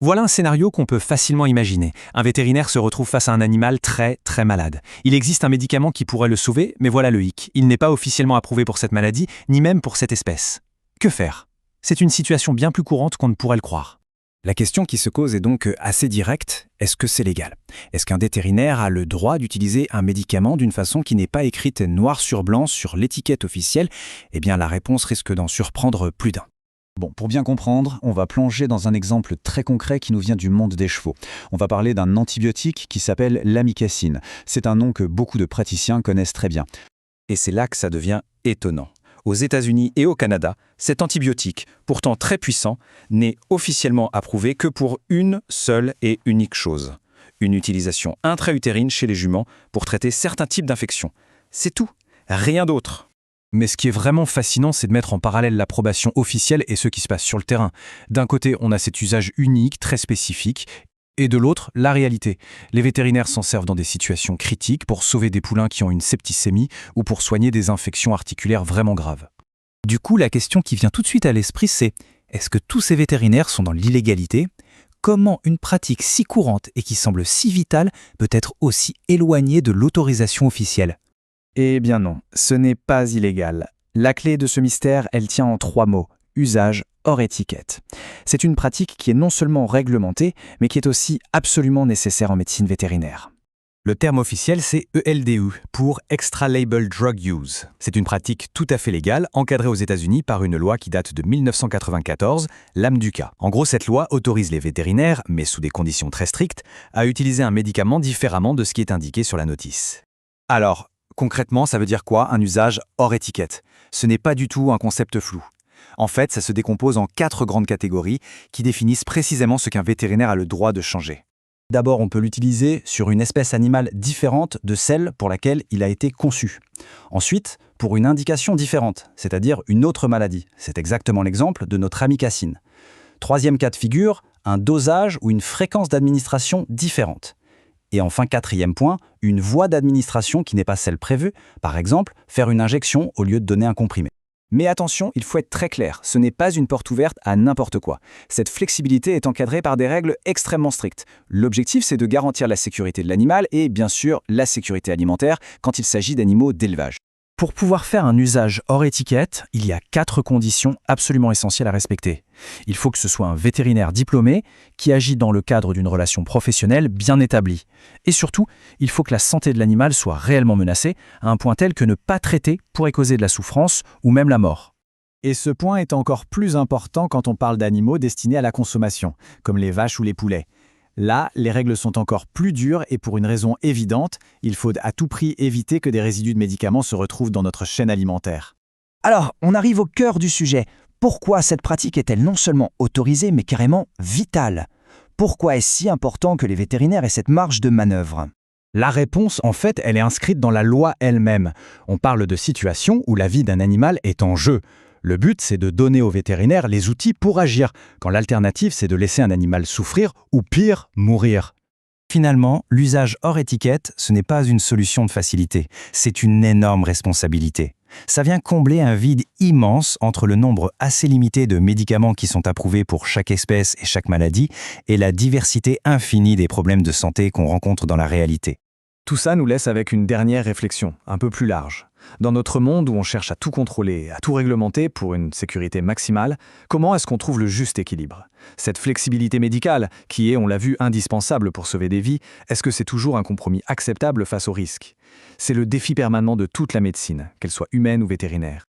Voilà un scénario qu'on peut facilement imaginer. Un vétérinaire se retrouve face à un animal très très malade. Il existe un médicament qui pourrait le sauver, mais voilà le hic. Il n'est pas officiellement approuvé pour cette maladie, ni même pour cette espèce. Que faire? C'est une situation bien plus courante qu'on ne pourrait le croire. La question qui se cause est donc assez directe. Est-ce que c'est légal? Est-ce qu'un vétérinaire a le droit d'utiliser un médicament d'une façon qui n'est pas écrite noir sur blanc sur l'étiquette officielle? Eh bien, la réponse risque d'en surprendre plus d'un. Bon, pour bien comprendre, on va plonger dans un exemple très concret qui nous vient du monde des chevaux. On va parler d'un antibiotique qui s'appelle l'amicacine. C'est un nom que beaucoup de praticiens connaissent très bien. Et c'est là que ça devient étonnant. Aux États-Unis et au Canada, cet antibiotique, pourtant très puissant, n'est officiellement approuvé que pour une seule et unique chose. Une utilisation intra-utérine chez les juments pour traiter certains types d'infections. C'est tout, rien d'autre. Mais ce qui est vraiment fascinant, c'est de mettre en parallèle l'approbation officielle et ce qui se passe sur le terrain. D'un côté, on a cet usage unique, très spécifique, et de l'autre, la réalité. Les vétérinaires s'en servent dans des situations critiques pour sauver des poulains qui ont une septicémie ou pour soigner des infections articulaires vraiment graves. Du coup, la question qui vient tout de suite à l'esprit, c'est est-ce que tous ces vétérinaires sont dans l'illégalité? Comment une pratique si courante et qui semble si vitale peut être aussi éloignée de l'autorisation officielle? Eh bien non, ce n'est pas illégal. La clé de ce mystère, elle tient en 3 mots. Usage hors étiquette. C'est une pratique qui est non seulement réglementée, mais qui est aussi absolument nécessaire en médecine vétérinaire. Le terme officiel, c'est ELDU, pour Extra Label Drug Use. C'est une pratique tout à fait légale, encadrée aux États-Unis par une loi qui date de 1994, l'AMDUCA. En gros, cette loi autorise les vétérinaires, mais sous des conditions très strictes, à utiliser un médicament différemment de ce qui est indiqué sur la notice. Alors, concrètement, ça veut dire quoi, un usage hors étiquette? Ce n'est pas du tout un concept flou. En fait, ça se décompose en 4 grandes catégories qui définissent précisément ce qu'un vétérinaire a le droit de changer. D'abord, on peut l'utiliser sur une espèce animale différente de celle pour laquelle il a été conçu. Ensuite, pour une indication différente, c'est-à-dire une autre maladie. C'est exactement l'exemple de notre amicacine. Troisième cas de figure, un dosage ou une fréquence d'administration différente. Et enfin, 4e point, une voie d'administration qui n'est pas celle prévue, par exemple, faire une injection au lieu de donner un comprimé. Mais attention, il faut être très clair, ce n'est pas une porte ouverte à n'importe quoi. Cette flexibilité est encadrée par des règles extrêmement strictes. L'objectif, c'est de garantir la sécurité de l'animal et, bien sûr, la sécurité alimentaire quand il s'agit d'animaux d'élevage. Pour pouvoir faire un usage hors étiquette, il y a 4 conditions absolument essentielles à respecter. Il faut que ce soit un vétérinaire diplômé qui agit dans le cadre d'une relation professionnelle bien établie. Et surtout, il faut que la santé de l'animal soit réellement menacée, à un point tel que ne pas traiter pourrait causer de la souffrance ou même la mort. Et ce point est encore plus important quand on parle d'animaux destinés à la consommation, comme les vaches ou les poulets. Là, les règles sont encore plus dures et pour une raison évidente, il faut à tout prix éviter que des résidus de médicaments se retrouvent dans notre chaîne alimentaire. Alors, on arrive au cœur du sujet. Pourquoi cette pratique est-elle non seulement autorisée, mais carrément vitale? Pourquoi est-ce si important que les vétérinaires aient cette marge de manœuvre? La réponse, en fait, elle est inscrite dans la loi elle-même. On parle de situations où la vie d'un animal est en jeu. Le but, c'est de donner aux vétérinaires les outils pour agir, quand l'alternative, c'est de laisser un animal souffrir ou pire, mourir. Finalement, l'usage hors étiquette, ce n'est pas une solution de facilité, c'est une énorme responsabilité. Ça vient combler un vide immense entre le nombre assez limité de médicaments qui sont approuvés pour chaque espèce et chaque maladie et la diversité infinie des problèmes de santé qu'on rencontre dans la réalité. Tout ça nous laisse avec une dernière réflexion, un peu plus large. Dans notre monde où on cherche à tout contrôler, à tout réglementer pour une sécurité maximale, comment est-ce qu'on trouve le juste équilibre? Cette flexibilité médicale, qui est, on l'a vu, indispensable pour sauver des vies, est-ce que c'est toujours un compromis acceptable face aux risques? C'est le défi permanent de toute la médecine, qu'elle soit humaine ou vétérinaire.